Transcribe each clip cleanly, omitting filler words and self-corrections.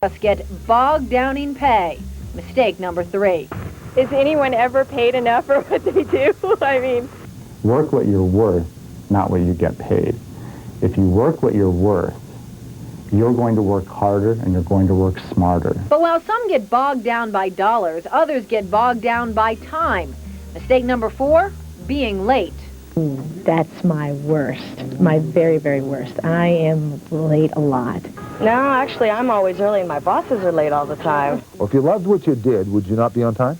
Just get bogged down in pay. Mistake number 3. Is anyone ever paid enough for what they do? I mean... Work what you're worth, not what you get paid. If you work what you're worth, you're going to work harder and you're going to work smarter. But while some get bogged down by dollars, others get bogged down by time. Mistake number 4, being late. That's my worst, my very, very worst. I am late a lot. No, actually, I'm always early and my bosses are late all the time. Well, if you loved what you did, would you not be on time?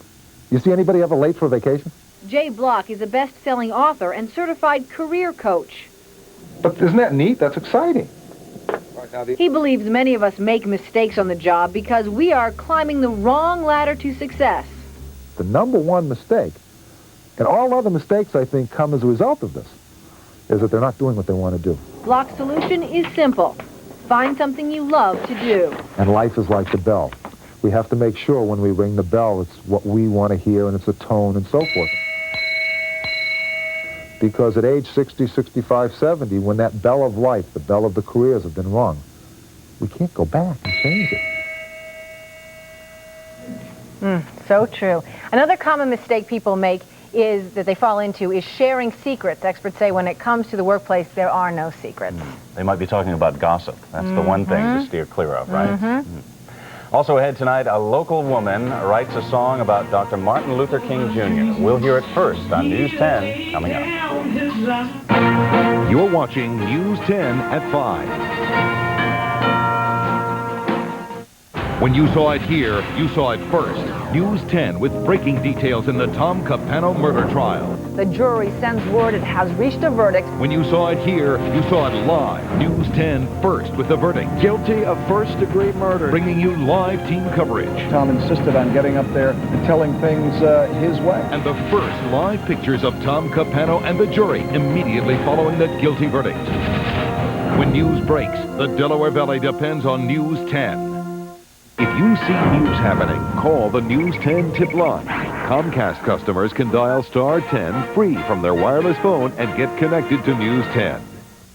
You see anybody ever late for vacation? Jay Block is a best-selling author and certified career coach. But isn't that neat? That's exciting. He believes many of us make mistakes on the job because we are climbing the wrong ladder to success. The number one mistake, and all other mistakes, I think, come as a result of this, is that they're not doing what they want to do. Block's solution is simple. Find something you love to do. And life is like the bell. We have to make sure when we ring the bell, it's what we want to hear and it's a tone and so forth. Because at age 60, 65, 70, when that bell of life, the bell of the careers have been rung, we can't go back and change it. So true. Another common mistake people make is that they fall into is sharing secrets. Experts say when it comes to the workplace, there are no secrets. They might be talking about gossip. That's the one thing to steer clear of, right? Also ahead tonight, a local woman writes a song about Dr. Martin Luther King Jr. We'll hear it first on News 10 coming up. You're watching News 10 at 5. When you saw it here, you saw it first. News 10 with breaking details in the Tom Capano murder trial. The jury sends word it has reached a verdict. When you saw it here, you saw it live. News 10 first with the verdict. Guilty of first-degree murder. Bringing you live team coverage. Tom insisted on getting up there and telling things his way. And the first live pictures of Tom Capano and the jury immediately following the guilty verdict. When news breaks, the Delaware Valley depends on News 10. If you see news happening, call the News 10 tip line. Comcast customers can dial star 10 free from their wireless phone and get connected to News 10.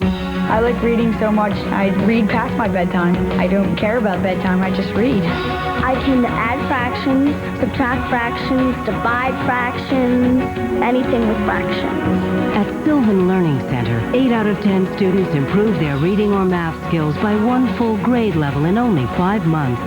I like reading so much, I read past my bedtime. I don't care about bedtime, I just read. I can add fractions, subtract fractions, divide fractions, anything with fractions. At Sylvan Learning Center, 8 out of 10 students improve their reading or math skills by 1 full grade level in only 5 months.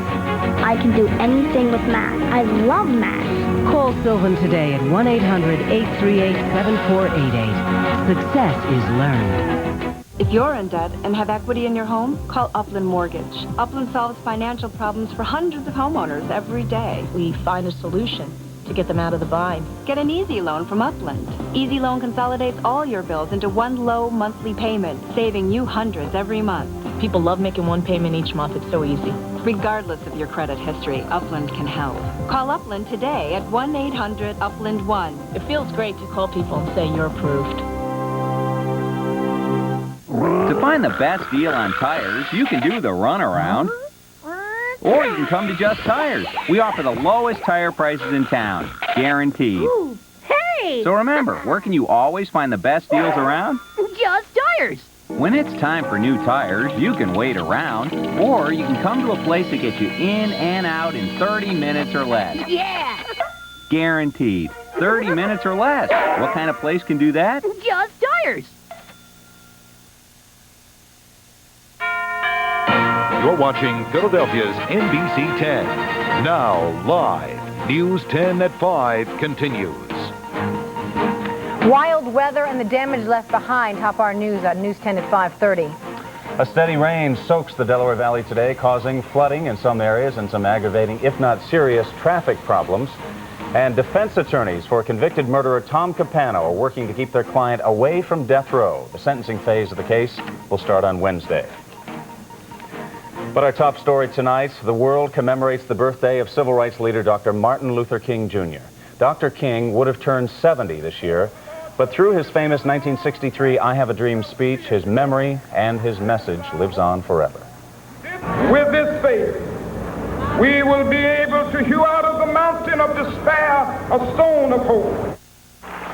I can do anything with math. I love math. Call Sylvan today at 1-800-838-7488. Success is learned. If you're in debt and have equity in your home, call Upland Mortgage. Upland solves financial problems for hundreds of homeowners every day. We find a solution to get them out of the bind. Get an easy loan from Upland. Easy Loan consolidates all your bills into one low monthly payment, saving you hundreds every month. People love making one payment each month. It's so easy. Regardless of your credit history, Upland can help. Call Upland today at 1-800-UPLAND-1. It feels great to call people and say you're approved. To find the best deal on tires, you can do the runaround. Or you can come to Just Tires. We offer the lowest tire prices in town, guaranteed. Ooh, hey! So remember, where can you always find the best deals around? Just Tires! When it's time for new tires, you can wait around, or you can come to a place that gets you in and out in 30 minutes or less. Yeah! Guaranteed. 30 minutes or less. What kind of place can do that? Just Tires! You're watching Philadelphia's NBC 10. Now, live, News 10 at 5 continues. Wild weather and the damage left behind. Top our news on News 10 at 5:30. A steady rain soaks the Delaware Valley today, causing flooding in some areas and some aggravating, if not serious, traffic problems. And defense attorneys for convicted murderer Tom Capano are working to keep their client away from death row. The sentencing phase of the case will start on Wednesday. But our top story tonight, the world commemorates the birthday of civil rights leader Dr. Martin Luther King Jr. Dr. King would have turned 70 this year, but through his famous 1963 I Have a Dream speech, his memory and his message lives on forever. With this faith, we will be able to hew out of the mountain of despair a stone of hope.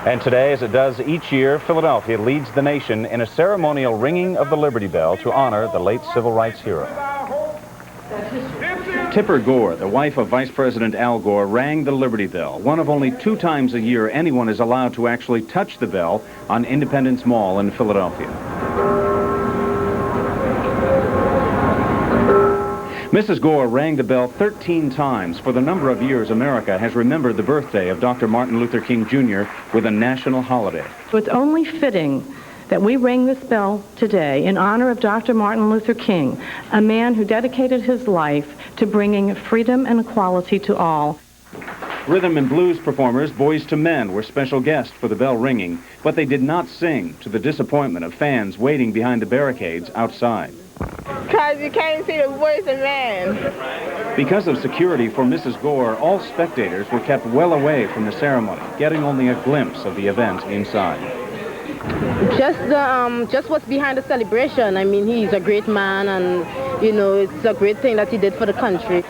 And today, as it does each year, Philadelphia leads the nation in a ceremonial ringing of the Liberty Bell to honor the late civil rights hero. This is Tipper Gore, the wife of Vice President Al Gore, rang the Liberty Bell, one of only 2 times a year anyone is allowed to actually touch the bell on Independence Mall in Philadelphia. Mrs. Gore rang the bell 13 times for the number of years America has remembered the birthday of Dr. Martin Luther King Jr. with a national holiday. It's only fitting that we ring this bell today in honor of Dr. Martin Luther King, a man who dedicated his life to bringing freedom and equality to all. Rhythm and blues performers Boys to Men were special guests for the bell ringing, but they did not sing, to the disappointment of fans waiting behind the barricades outside. Because you can't see the Boys to Men. Because of security for Mrs. Gore, all spectators were kept well away from the ceremony, getting only a glimpse of the event inside. Just what's behind the celebration. I mean, he's a great man, and, you know, it's a great thing that he did for the country.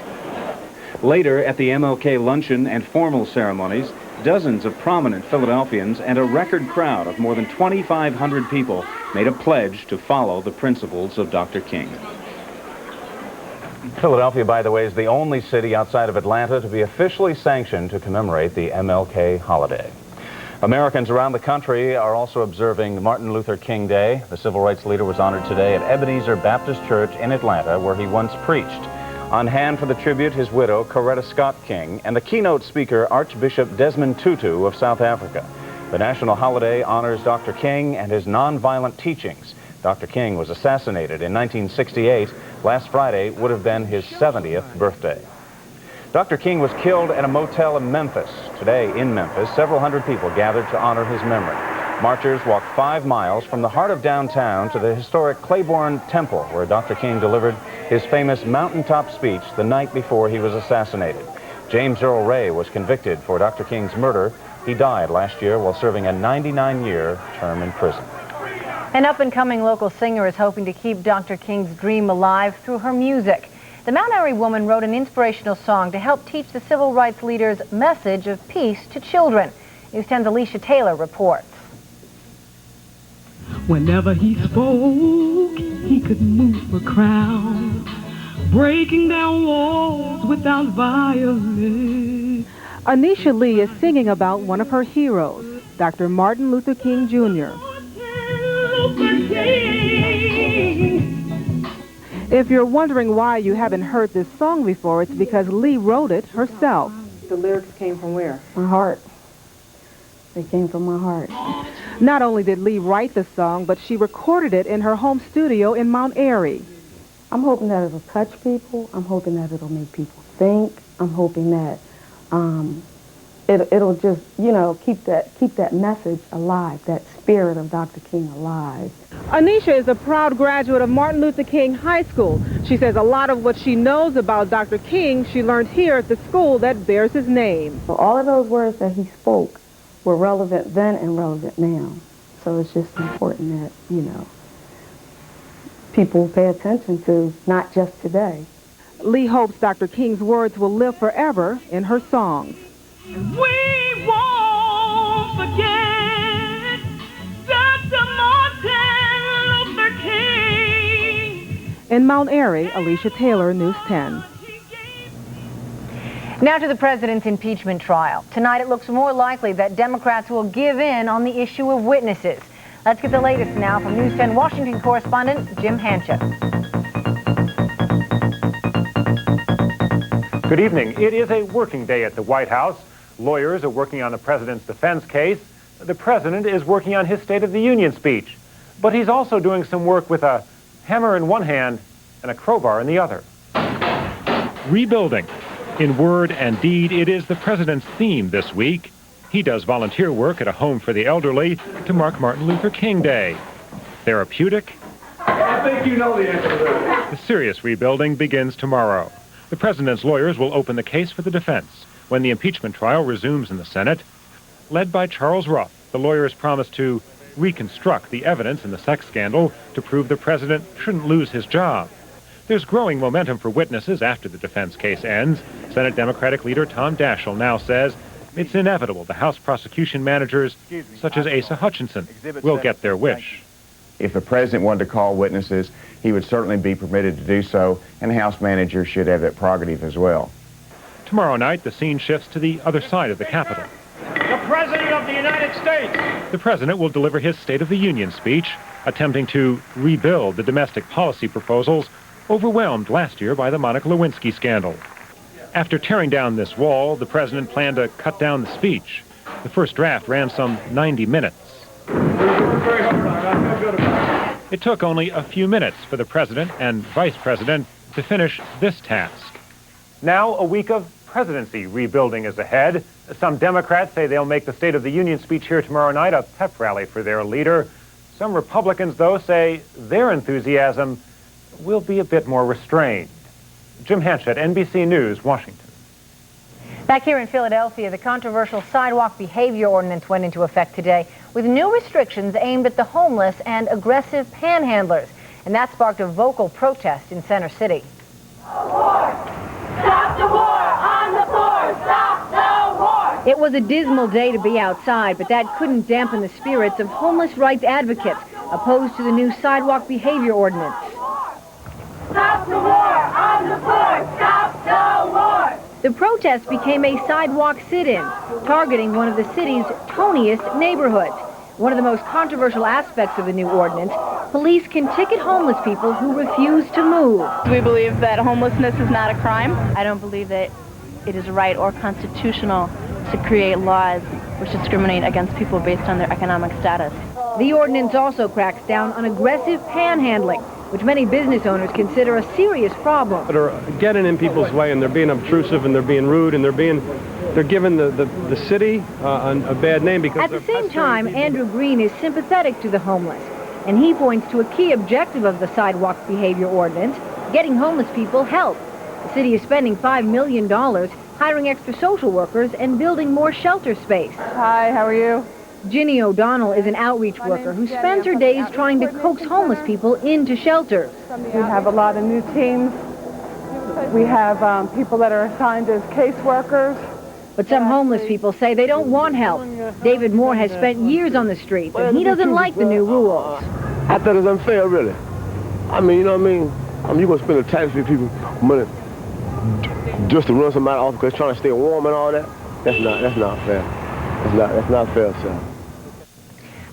Later, at the MLK luncheon and formal ceremonies, dozens of prominent Philadelphians and a record crowd of more than 2,500 people made a pledge to follow the principles of Dr. King. Philadelphia, by the way, is the only city outside of Atlanta to be officially sanctioned to commemorate the MLK holiday. Americans around the country are also observing Martin Luther King Day. The civil rights leader was honored today at Ebenezer Baptist Church in Atlanta, where he once preached. On hand for the tribute, his widow, Coretta Scott King, and the keynote speaker, Archbishop Desmond Tutu of South Africa. The national holiday honors Dr. King and his nonviolent teachings. Dr. King was assassinated in 1968. Last Friday would have been his 70th birthday. Dr. King was killed at a motel in Memphis. Today in Memphis, several hundred people gathered to honor his memory. Marchers walked 5 miles from the heart of downtown to the historic Claiborne Temple, where Dr. King delivered his famous mountaintop speech the night before he was assassinated. James Earl Ray was convicted for Dr. King's murder. He died last year while serving a 99-year term in prison. An up-and-coming local singer is hoping to keep Dr. King's dream alive through her music. The Mount Airy woman wrote an inspirational song to help teach the civil rights leader's message of peace to children. News 10's Alicia Taylor reports. Whenever he spoke, he could move a crowd, breaking down walls without violence. Anisha Lee is singing about one of her heroes, Dr. Martin Luther King Jr. If you're wondering why you haven't heard this song before, it's because Lee wrote it herself. The lyrics came from where? My heart. They came from my heart. Not only did Lee write the song, but she recorded it in her home studio in Mount Airy. I'm hoping that it'll touch people. I'm hoping that it'll make people think. I'm hoping that it'll just, you know, keep that message alive, that spirit of Dr. King alive. Anisha is a proud graduate of Martin Luther King High School. She says a lot of what she knows about Dr. King she learned here at the school that bears his name. So all of those words that he spoke were relevant then and relevant now. So it's just important that, you know, people pay attention to not just today. Lee hopes Dr. King's words will live forever in her songs. We won't forget Dr. Martin Luther King. In Mount Airy, Alicia Taylor, News 10. Now to the president's impeachment trial. Tonight it looks more likely that Democrats will give in on the issue of witnesses. Let's get the latest now from News 10 Washington correspondent Jim Hanchett. Good evening. It is a working day at the White House. Lawyers are working on the president's defense case. The president is working on his State of the Union speech. But he's also doing some work with a hammer in one hand and a crowbar in the other. Rebuilding. In word and deed, it is the president's theme this week. He does volunteer work at a home for the elderly to mark Martin Luther King Day. Therapeutic. I think you know the answer to that. The serious rebuilding begins tomorrow. The president's lawyers will open the case for the defense when the impeachment trial resumes in the Senate. Led by Charles Ruff, the lawyers promise to reconstruct the evidence in the sex scandal to prove the president shouldn't lose his job. There's growing momentum for witnesses after the defense case ends. Senate Democratic leader Tom Daschle now says it's inevitable the House prosecution managers, such as Asa Hutchinson, will get their wish. If the president wanted to call witnesses, he would certainly be permitted to do so, and the House manager should have that prerogative as well. Tomorrow night, the scene shifts to the other side of the Capitol. The President of the United States. The president will deliver his State of the Union speech, attempting to rebuild the domestic policy proposals overwhelmed last year by the Monica Lewinsky scandal. After tearing down this wall, the president planned to cut down the speech. The first draft ran some 90 minutes. It took only a few minutes for the president and vice president to finish this task. Now a week of presidency rebuilding is ahead. Some Democrats say they'll make the State of the Union speech here tomorrow night a pep rally for their leader. Some Republicans, though, say their enthusiasm will be a bit more restrained. Jim Hanchett, NBC News, Washington. Back here in Philadelphia, the controversial sidewalk behavior ordinance went into effect today with new restrictions aimed at the homeless and aggressive panhandlers. And that sparked a vocal protest in Center City. Stop the war! On the floor! Stop the war! It was a dismal day to be outside, but that couldn't dampen the spirits of homeless rights advocates opposed to the new sidewalk behavior ordinance. Stop the war! On the floor! Stop the war! The protest became a sidewalk sit-in, targeting one of the city's toniest neighborhoods. One of the most controversial aspects of the new ordinance, police can ticket homeless people who refuse to move. We believe that homelessness is not a crime. I don't believe that it is right or constitutional to create laws which discriminate against people based on their economic status. The ordinance also cracks down on aggressive panhandling, which many business owners consider a serious problem. That are getting in people's way, and they're being obtrusive, and they're being rude, and they're giving the city a bad name because at the same time, Andrew Green is sympathetic to the homeless, and he points to a key objective of the sidewalk behavior ordinance, getting homeless people help. The city is spending $5 million hiring extra social workers and building more shelter space. Hi, how are you? Ginny O'Donnell is an outreach worker who spends her days trying to coax homeless people into shelters. We have a lot of new teams. We have people that are assigned as caseworkers. But some homeless people say they don't want help. David Moore has spent years on the streets, and he doesn't like the new rules. I thought it was unfair, really. I mean, you know what I mean? You're going to spend a taxpayer people money just to run somebody off because trying to stay warm and all that. That's not fair. That's not fair, sir.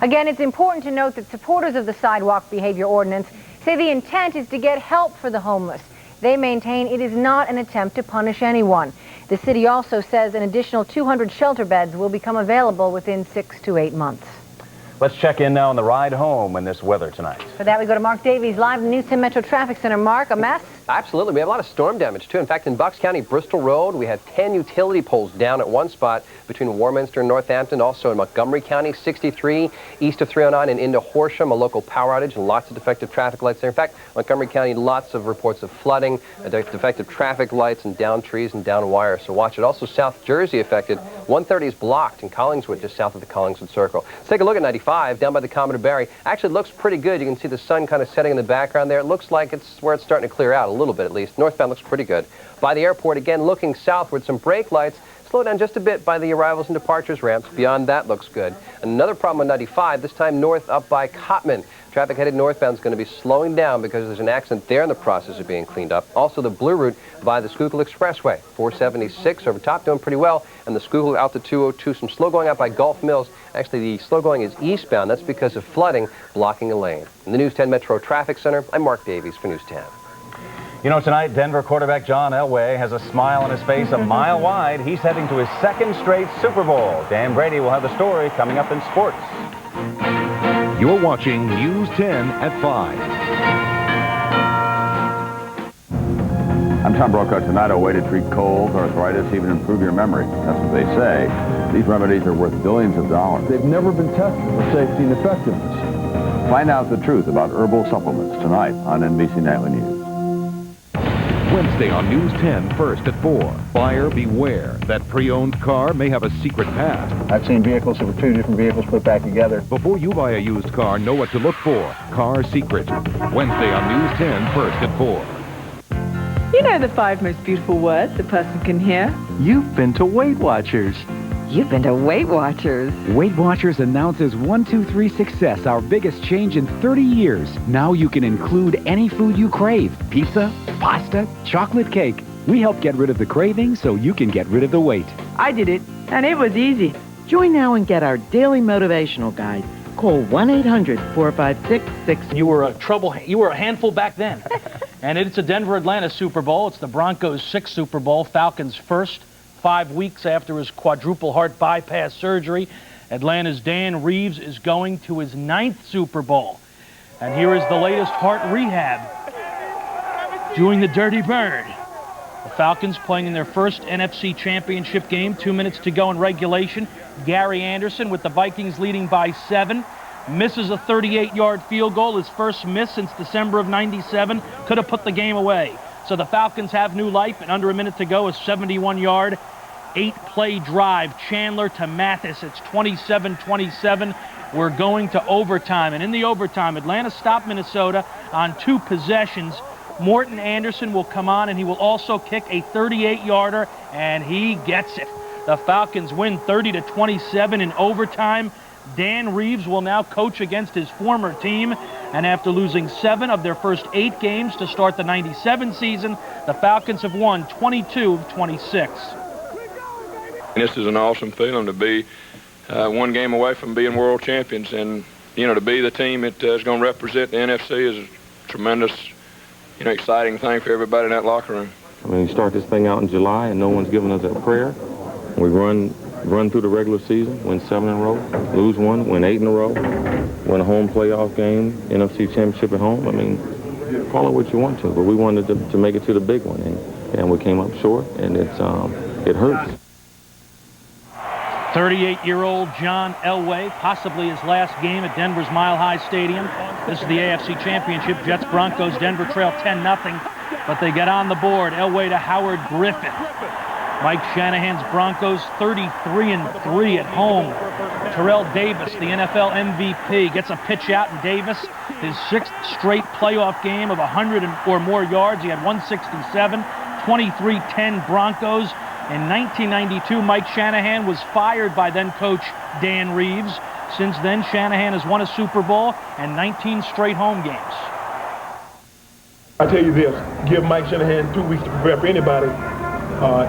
Again, it's important to note that supporters of the sidewalk behavior ordinance say the intent is to get help for the homeless. They maintain it is not an attempt to punish anyone. The city also says an additional 200 shelter beds will become available within 6 to 8 months. Let's check in now on the ride home in this weather tonight. For that, we go to Mark Davies live in the News 10 Metro Traffic Center. Mark, a mess? Absolutely. We have a lot of storm damage, too. In fact, in Bucks County, Bristol Road, we had 10 utility poles down at one spot between Warminster and Northampton. Also in Montgomery County, 63 east of 309 and into Horsham, a local power outage and lots of defective traffic lights there. In fact, Montgomery County, lots of reports of flooding, defective traffic lights and down trees and down wires. So watch it. Also, South Jersey affected. 130 is blocked in Collingswood, just south of the Collingswood Circle. Let's take a look at 95 down by the Commodore Barry. Actually, it looks pretty good. You can see the sun kind of setting in the background there. It looks like it's where it's starting to clear out a little bit, at least. Northbound looks pretty good. By the airport, again, looking southward, some brake lights. Slow down just a bit by the arrivals and departures ramps. Beyond that, looks good. Another problem on 95, this time north up by Cottman. Traffic headed northbound is going to be slowing down because there's an accident there in the process of being cleaned up. Also, the Blue Route by the Schuylkill Expressway. 476 over top doing pretty well. And the Schuylkill out to 202, some slow going out by Gulf Mills. Actually, the slow going is eastbound. That's because of flooding blocking a lane. In the News 10 Metro Traffic Center, I'm Mark Davies for News 10. You know, tonight, Denver quarterback John Elway has a smile on his face a mile wide. He's heading to his second straight Super Bowl. Dan Brady will have the story coming up in sports. You're watching News 10 at 5. I'm Tom Brokaw. Tonight, a way to treat colds, arthritis, even improve your memory. That's what they say. These remedies are worth billions of dollars. They've never been tested for safety and effectiveness. Find out the truth about herbal supplements tonight on NBC Nightly News. Wednesday on News 10, first at 4. Buyer beware. That pre-owned car may have a secret past. I've seen vehicles that were two different vehicles put back together. Before you buy a used car, know what to look for. Car Secret. Wednesday on News 10, first at 4. You know the 5 most beautiful words a person can hear? You've been to Weight Watchers. you've been to Weight Watchers. Weight Watchers announces 1-2-3 Success, our biggest change in 30 years. Now you can include any food you crave. Pizza, pasta, chocolate cake. We help get rid of the craving so you can get rid of the weight. I did it, and it was easy. Join now and get our daily motivational guide. Call 1-800-456-6. You were a handful back then. And it's a Denver-Atlanta Super Bowl. It's the Broncos' 6th Super Bowl, Falcons' first. 5 weeks after his quadruple heart bypass surgery, Atlanta's Dan Reeves is going to his 9th Super Bowl. And here is the latest heart rehab. Doing the Dirty Bird. The Falcons playing in their first NFC Championship game. 2 minutes to go in regulation. Gary Anderson with the Vikings leading by 7. Misses a 38-yard field goal. His first miss since December of '97. Could have put the game away. So the Falcons have new life, and under a minute to go, a 71-yard, 8-play drive. Chandler to Mathis. It's 27-27. We're going to overtime. And in the overtime, Atlanta stopped Minnesota on 2 possessions. Morton Anderson will come on, and he will also kick a 38-yarder, and he gets it. The Falcons win 30-27 in overtime. Dan Reeves will now coach against his former team, and after losing 7 of their first 8 games to start the '97 season, the Falcons have won 22 of 26. This is an awesome feeling to be one game away from being world champions, and to be the team that is going to represent the NFC is a tremendous, exciting thing for everybody in that locker room. I mean, we start this thing out in July, and no one's giving us a prayer. We run through the regular season, win 7 in a row, lose 1, win 8 in a row, win a home playoff game, NFC Championship at home. I mean, call it what you want to, but we wanted to make it to the big one, and we came up short, and it hurts. 38-year-old John Elway, possibly his last game at Denver's Mile High Stadium. This is the AFC Championship. Jets Broncos. Denver trail 10-0, but they get on the board. Elway to Howard Griffin. Mike Shanahan's Broncos 33-3 at home. Terrell Davis, the NFL MVP, gets a pitch out in Davis. His 6th straight playoff game of 100 or more yards. He had 167, 23-10 Broncos. In 1992, Mike Shanahan was fired by then-coach Dan Reeves. Since then, Shanahan has won a Super Bowl and 19 straight home games. I tell you this, give Mike Shanahan 2 weeks to prepare for anybody.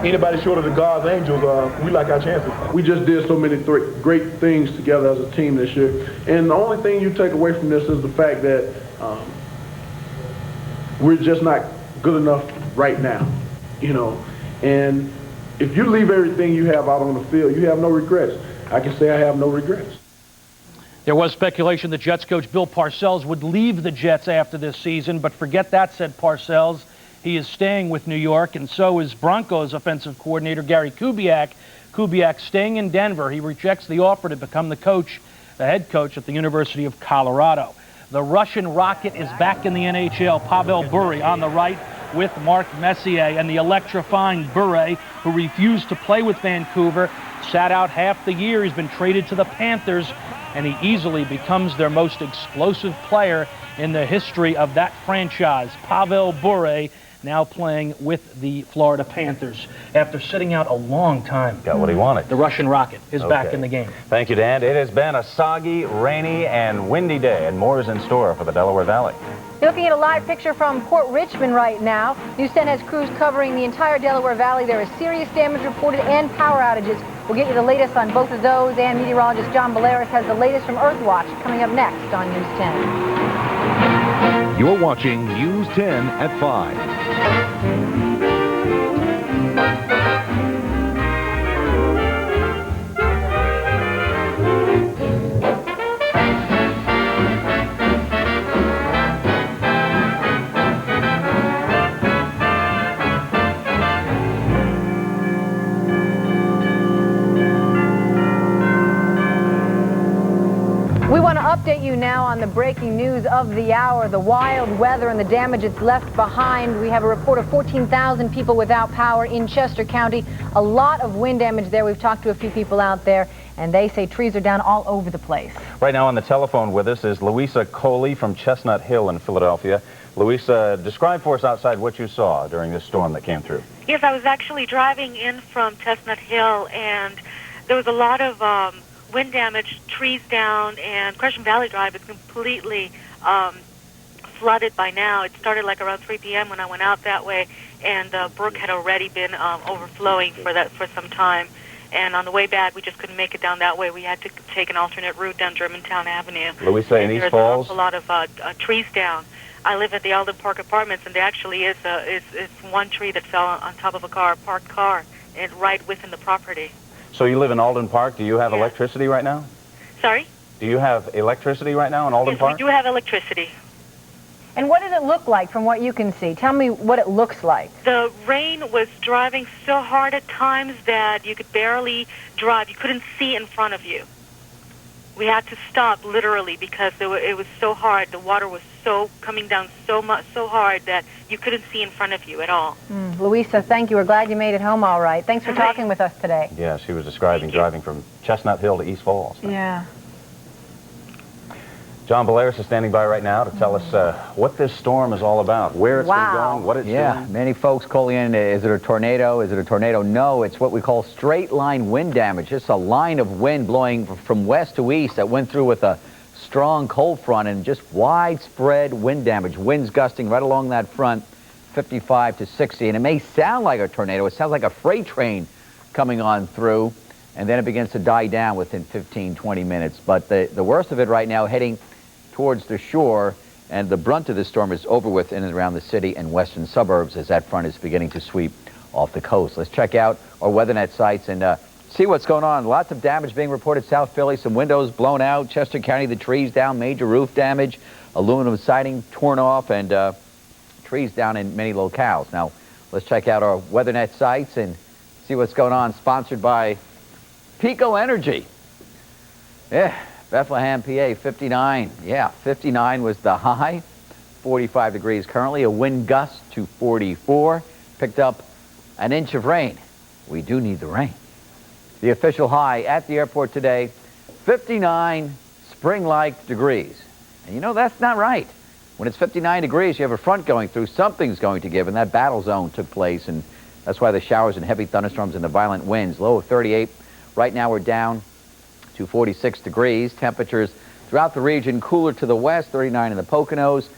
Anybody short of the God's angels, we like our chances. We just did so many great things together as a team this year. And the only thing you take away from this is the fact that we're just not good enough right now, And if you leave everything you have out on the field, you have no regrets. I can say I have no regrets. There was speculation that Jets coach Bill Parcells would leave the Jets after this season, but forget that, said Parcells. He is staying with New York, and so is Broncos offensive coordinator Gary Kubiak. Kubiak staying in Denver. He rejects the offer to become the head coach at the University of Colorado. The Russian Rocket is back in the NHL. Pavel Bure on the right with Mark Messier, and the electrifying Bure, who refused to play with Vancouver, sat out half the year. He's been traded to the Panthers, and he easily becomes their most explosive player in the history of that franchise. Pavel Bure now playing with the Florida Panthers after sitting out a long time. Got what he wanted. The Russian Rocket is back in the game. Thank you, Dan. It has been a soggy, rainy, and windy day, and more is in store for the Delaware Valley. Looking at a live picture from Port Richmond right now. News 10 has crews covering the entire Delaware Valley. There is serious damage reported and power outages. We'll get you the latest on both of those, and meteorologist John Balearis has the latest from Earthwatch coming up next on News 10. You're watching News 10 at 5. We want to update you now on the breaking news of the hour, the wild weather and the damage it's left behind. We have a report of 14,000 people without power in Chester County. A lot of wind damage there. We've talked to a few people out there, and they say trees are down all over the place. Right now on the telephone with us is Louisa Coley from Chestnut Hill in Philadelphia. Louisa, describe for us outside what you saw during this storm that came through. Yes, I was actually driving in from Chestnut Hill, and there was a lot of wind damage, trees down, and Gresham Valley Drive is completely flooded by now. It started like around 3 p.m. when I went out that way, and the brook had already been overflowing for some time. And on the way back, we just couldn't make it down that way. We had to take an alternate route down Germantown Avenue. Louisa, in East Falls? There's an awful lot of trees down. I live at the Alden Park Apartments, and there actually is one tree that fell on top of a parked car, and right within the property. So you live in Alden Park. Do you have electricity right now? Sorry? Do you have electricity right now in Alden Park? Yes, we do have electricity. And what does it look like from what you can see? Tell me what it looks like. The rain was driving so hard at times that you could barely drive. You couldn't see in front of you. We had to stop literally because it was so hard. The water was coming down so hard that you couldn't see in front of you at all. Louisa, thank you. We're glad you made it home all right. Thanks for talking with us today. Yeah, she was describing driving from Chestnut Hill to East Falls. Yeah. John Belaris is standing by right now to tell us what this storm is all about, where it's been going, what it's doing. Many folks calling in, is it a tornado? Is it a tornado? No, it's what we call straight line wind damage. Just a line of wind blowing from west to east that went through with a strong cold front and just widespread wind damage. Winds gusting right along that front, 55 to 60. And it may sound like a tornado. It sounds like a freight train coming on through. And then it begins to die down within 15, 20 minutes. But the worst of it right now heading towards the shore, and the brunt of this storm is over with in and around the city and western suburbs as that front is beginning to sweep off the coast. Let's check out our WeatherNet sites and see what's going on. Lots of damage being reported. South Philly, some windows blown out. Chester County, the trees down, major roof damage, aluminum siding torn off, and trees down in many locales. Now, let's check out our WeatherNet sites and see what's going on. Sponsored by Pico Energy. Yeah. Bethlehem, PA, 59. Yeah, 59 was the high. 45 degrees currently. A wind gust to 44. Picked up an inch of rain. We do need the rain. The official high at the airport today, 59 spring-like degrees. And you know, that's not right. When it's 59 degrees, you have a front going through. Something's going to give, and that battle zone took place. And that's why the showers and heavy thunderstorms and the violent winds. Low of 38. Right now we're down to 46 degrees. Temperatures throughout the region cooler to the west, 39 in the Poconos,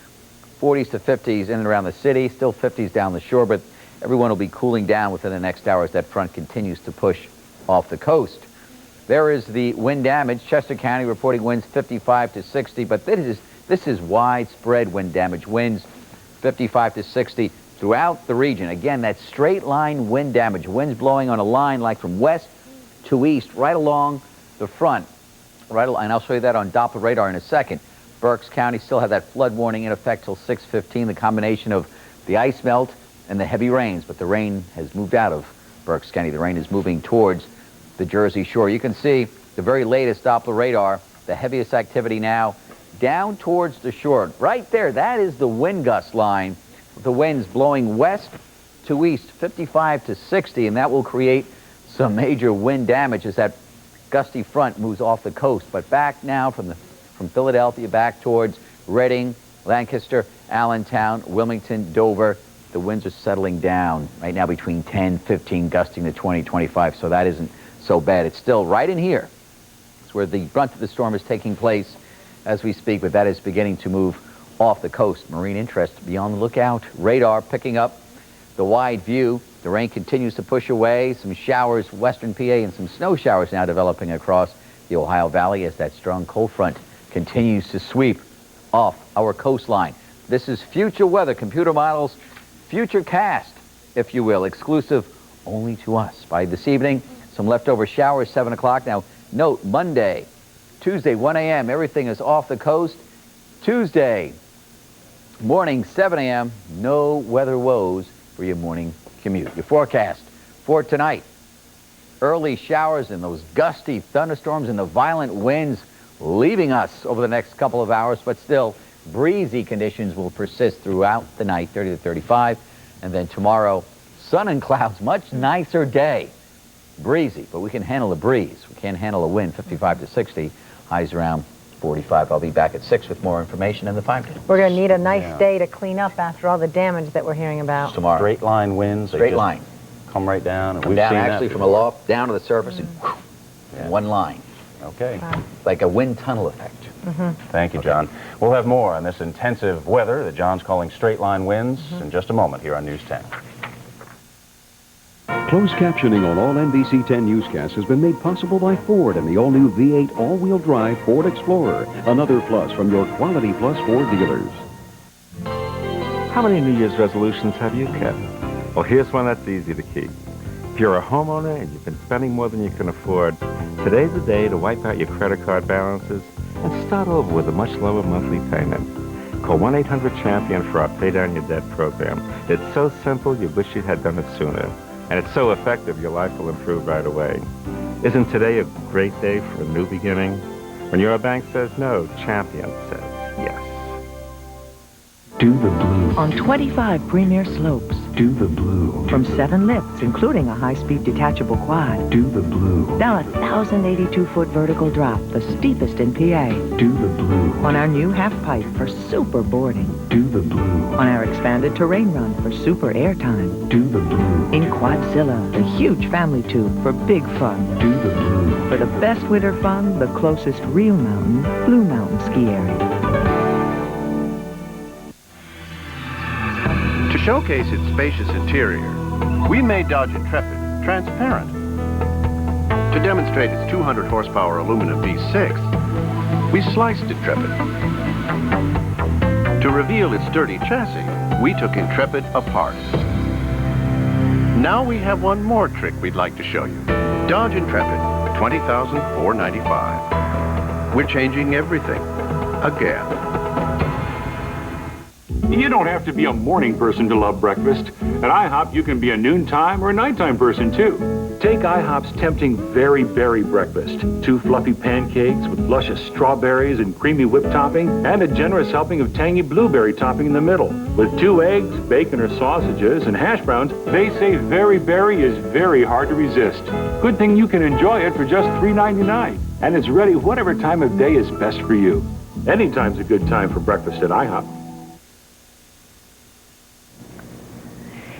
40s to 50s in and around the city, still 50s down the shore, but everyone will be cooling down within the next hour as that front continues to push off the coast. There is the wind damage. Chester County reporting winds 55 to 60, but this is widespread wind damage. Winds 55 to 60 throughout the region. Again, that straight line wind damage. Winds blowing on a line like from west to east, right along the front, and I'll show you that on Doppler radar in a second. Berks County still have that flood warning in effect till 6:15. The combination of the ice melt and the heavy rains, but the rain has moved out of Berks County. The rain is moving towards the Jersey Shore. You can see the very latest Doppler radar, the heaviest activity now down towards the shore. Right there, that is the wind gust line. The winds blowing west to east, 55 to 60, and that will create some major wind damage as that gusty front moves off the coast. But back now from Philadelphia back towards Reading, Lancaster, Allentown, Wilmington, Dover, the winds are settling down right now between 10, 15, gusting to 20, 25, so that isn't so bad. It's still right in here. It's where the brunt of the storm is taking place as we speak, but that is beginning to move off the coast. Marine interest, be on the lookout. Radar picking up the wide view. The rain continues to push away. Some showers western PA and some snow showers now developing across the Ohio Valley as that strong cold front continues to sweep off our coastline. This is future weather, computer models, future cast, if you will, exclusive only to us. By this evening, some leftover showers, 7 o'clock. Now, note, Monday, Tuesday, 1 a.m., everything is off the coast. Tuesday morning, 7 a.m., no weather woes for your morning commute. Your forecast for tonight: early showers and those gusty thunderstorms and the violent winds leaving us over the next couple of hours, but still breezy conditions will persist throughout the night, 30 to 35. And then tomorrow, sun and clouds, much nicer day. Breezy, but we can handle a breeze. We can't handle a wind, 55 to 60, highs around 45. I'll be back at 6 with more information in the 5 We're going to need a nice day to clean up after all the damage that we're hearing about. Tomorrow. Straight line winds. Straight line. Come right down. And come down actually from a loft down to the surface and One line. Okay. Like a wind tunnel effect. Thank you, John. We'll have more on this intensive weather that John's calling straight line winds in just a moment here on News 10. Closed captioning on all NBC 10 newscasts has been made possible by Ford and the all-new V8 all-wheel drive Ford Explorer. Another plus from your Quality Plus Ford dealers. How many New Year's resolutions have you kept? Well, here's one that's easy to keep. If you're a homeowner and you've been spending more than you can afford, today's the day to wipe out your credit card balances and start over with a much lower monthly payment. Call 1-800-CHAMPION for our Pay Down Your Debt program. It's so simple you wish you had done it sooner. And it's so effective your life will improve right away. Isn't today a great day for a new beginning? When your bank says no, Champion says yes. Do the blue. On 25 premier slopes. Do the blue. From 7 lifts, including a high-speed detachable quad. Do the blue. Down a 1,082-foot vertical drop, the steepest in PA. Do the blue. On our new half-pipe for super boarding. Do the blue. On our expanded terrain run for super airtime. Do the blue. In Quadzilla, the huge family tube for big fun. Do the blue. For the best winter fun, the closest real mountain, Blue Mountain Ski Area. To showcase its spacious interior, we made Dodge Intrepid transparent. To demonstrate its 200 horsepower aluminum V6, we sliced Intrepid. To reveal its sturdy chassis, we took Intrepid apart. Now we have one more trick we'd like to show you. Dodge Intrepid, $20,495. We're changing everything again. You don't have to be a morning person to love breakfast. At IHOP, you can be a noontime or a nighttime person, too. Take IHOP's tempting Very Berry breakfast. 2 fluffy pancakes with luscious strawberries and creamy whipped topping, and a generous helping of tangy blueberry topping in the middle. With 2 eggs, bacon or sausages, and hash browns, they say Very Berry is very hard to resist. Good thing you can enjoy it for just $3.99. And it's ready whatever time of day is best for you. Anytime's a good time for breakfast at IHOP.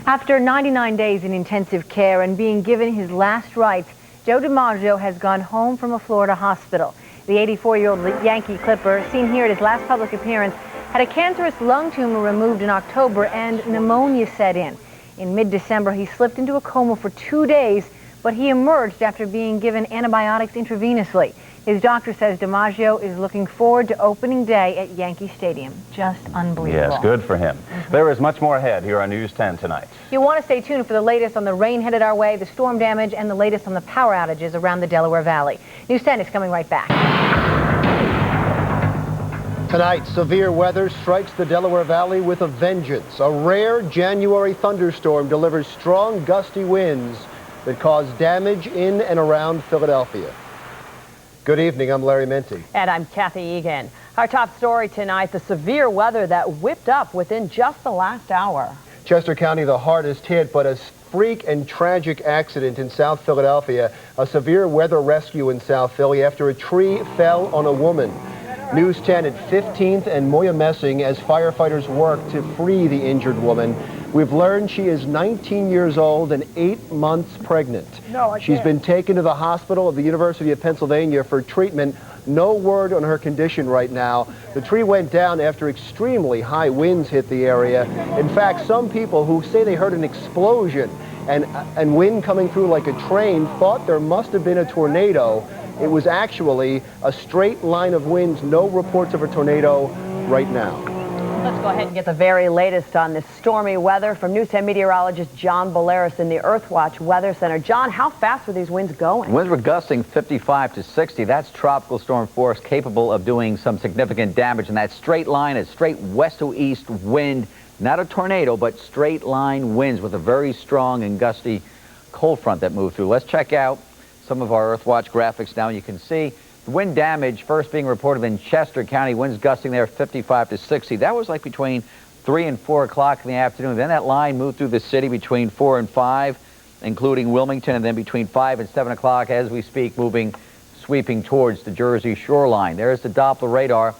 After 99 days in intensive care and being given his last rites, Joe DiMaggio has gone home from a Florida hospital. The 84-year-old Yankee Clipper, seen here at his last public appearance, had a cancerous lung tumor removed in October and pneumonia set in. In mid-December, he slipped into a coma for 2 days, but he emerged after being given antibiotics intravenously. His doctor says DiMaggio is looking forward to opening day at Yankee Stadium. Just unbelievable. Yes, good for him. There is much more ahead here on News 10 tonight. You'll want to stay tuned for the latest on the rain headed our way, the storm damage, and the latest on the power outages around the Delaware Valley. News 10 is coming right back. Tonight, severe weather strikes the Delaware Valley with a vengeance. A rare January thunderstorm delivers strong, gusty winds that cause damage in and around Philadelphia. Good evening, I'm Larry Minty. And I'm Kathy Egan. Our top story tonight, the severe weather that whipped up within just the last hour. Chester County the hardest hit, but a freak and tragic accident in South Philadelphia. A severe weather rescue in South Philly after a tree fell on a woman. News 10 at 15th and Moya Messing as firefighters work to free the injured woman. We've learned she is 19 years old and 8 months pregnant. She's been taken to the hospital of the University of Pennsylvania for treatment. No word on her condition right now. The tree went down after extremely high winds hit the area. In fact, some people who say they heard an explosion and wind coming through like a train thought there must have been a tornado. It was actually a straight line of winds. No reports of a tornado right now. Let's go ahead and get the very latest on this stormy weather from News 10 meteorologist John Bolaris in the Earthwatch Weather Center. John, how fast were these winds going? Winds were gusting 55 to 60. That's tropical storm force capable of doing some significant damage. And that straight line is straight west to east wind. Not a tornado, but straight line winds with a very strong and gusty cold front that moved through. Let's check out some of our Earthwatch graphics now. You can see the wind damage first being reported in Chester County. Winds gusting there 55 to 60. That was like between 3 and 4 o'clock in the afternoon. Then that line moved through the city between 4 and 5, including Wilmington, and then between 5 and 7 o'clock as we speak, sweeping towards the Jersey shoreline. There's the Doppler radar.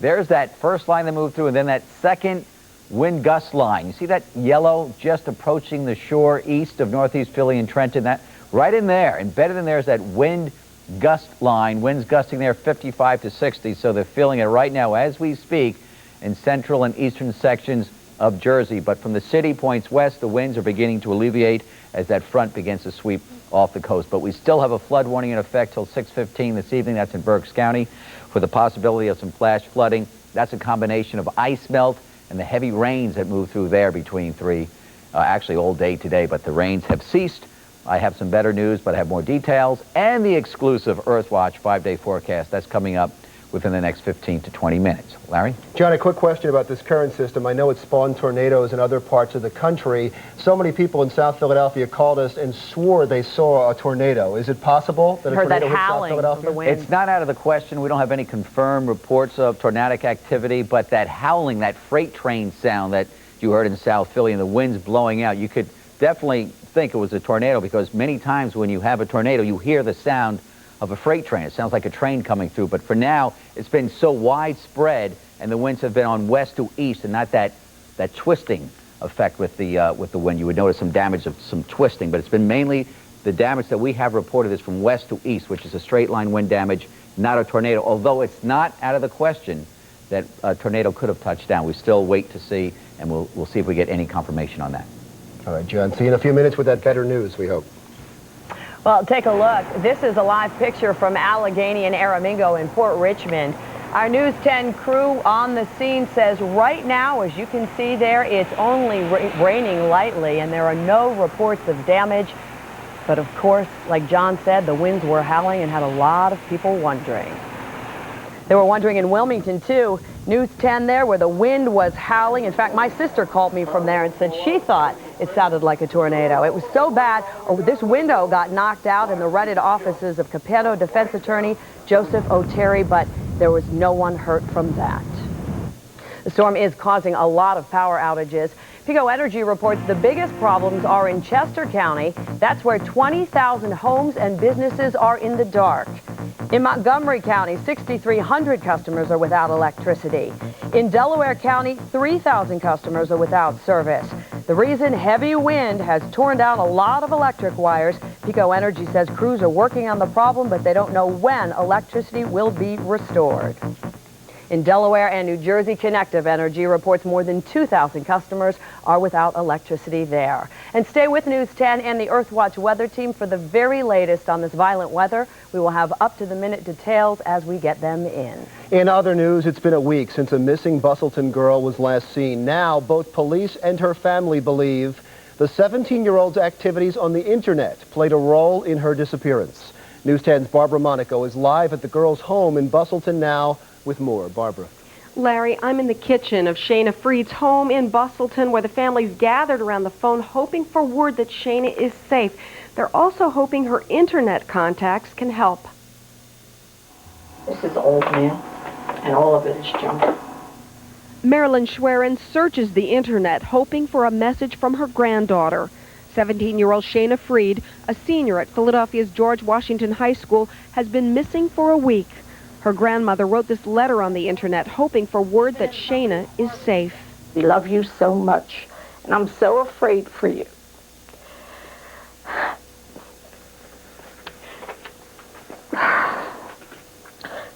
There's that first line that moved through, and then that second wind gust line. You see that yellow just approaching the shore east of northeast Philly and Trenton? That right in there, embedded in there, is that wind gust line. Winds gusting there 55 to 60, so they're feeling it right now as we speak in central and eastern sections of Jersey. But from the city points west, the winds are beginning to alleviate as that front begins to sweep off the coast. But we still have a flood warning in effect till 6:15 this evening. That's in Berks County for the possibility of some flash flooding. That's a combination of ice melt and the heavy rains that move through there between actually all day today. But the rains have ceased. I have some better news, but I have more details and the exclusive Earthwatch 5-day forecast. That's coming up within the next 15 to 20 minutes. Larry? John, a quick question about this current system. I know it spawned tornadoes in other parts of the country. So many people in South Philadelphia called us and swore they saw a tornado. Is it possible that a tornado hit South Philadelphia? It's not out of the question. We don't have any confirmed reports of tornadic activity, but that howling, that freight train sound that you heard in South Philly and the winds blowing out, you could definitely think it was a tornado, because many times when you have a tornado, you hear the sound of a freight train. It sounds like a train coming through. But for now, it's been so widespread, and the winds have been on west to east, and not that twisting effect with the wind. You would notice some damage of some twisting, but it's been mainly the damage that we have reported is from west to east, which is a straight line wind damage, not a tornado. Although it's not out of the question that a tornado could have touched down. We still wait to see, and we'll see if we get any confirmation on that. All right, John. See you in a few minutes with that better news, we hope. Well, take a look. This is a live picture from Allegheny and Aramingo in Port Richmond. Our News 10 crew on the scene says right now, as you can see there, it's only raining lightly and there are no reports of damage. But of course, like John said, the winds were howling and had a lot of people wondering. They were wondering in Wilmington, too. News 10 there, where the wind was howling. In fact, my sister called me from there and said she thought it sounded like a tornado. It was so bad, this window got knocked out in the rented offices of Capano defense attorney Joseph O'Terry, but there was no one hurt from that. The storm is causing a lot of power outages. PECO Energy reports the biggest problems are in Chester County. That's where 20,000 homes and businesses are in the dark. In Montgomery County, 6,300 customers are without electricity. In Delaware County, 3,000 customers are without service. The reason, heavy wind has torn down a lot of electric wires. PECO Energy says crews are working on the problem, but they don't know when electricity will be restored. In Delaware and New Jersey, Connective Energy reports more than 2,000 customers are without electricity there. And stay with News 10 and the Earthwatch weather team for the very latest on this violent weather. We will have up-to-the-minute details as we get them in. In other news, it's been a week since a missing Bustleton girl was last seen. Now, both police and her family believe the 17-year-old's activities on the internet played a role in her disappearance. News 10's Barbara Monaco is live at the girl's home in Bustleton now with more. Barbara. Larry, I'm in the kitchen of Shayna Freed's home in Bustleton, where the family's gathered around the phone hoping for word that Shayna is safe. They're also hoping her internet contacts can help. This is old mail, and all of it is junk. Marilyn Schwerin searches the internet hoping for a message from her granddaughter. 17-year-old Shayna Freed, a senior at Philadelphia's George Washington High School, has been missing for a week. Her grandmother wrote this letter on the internet hoping for word that Shayna is safe. We love you so much, and I'm so afraid for you.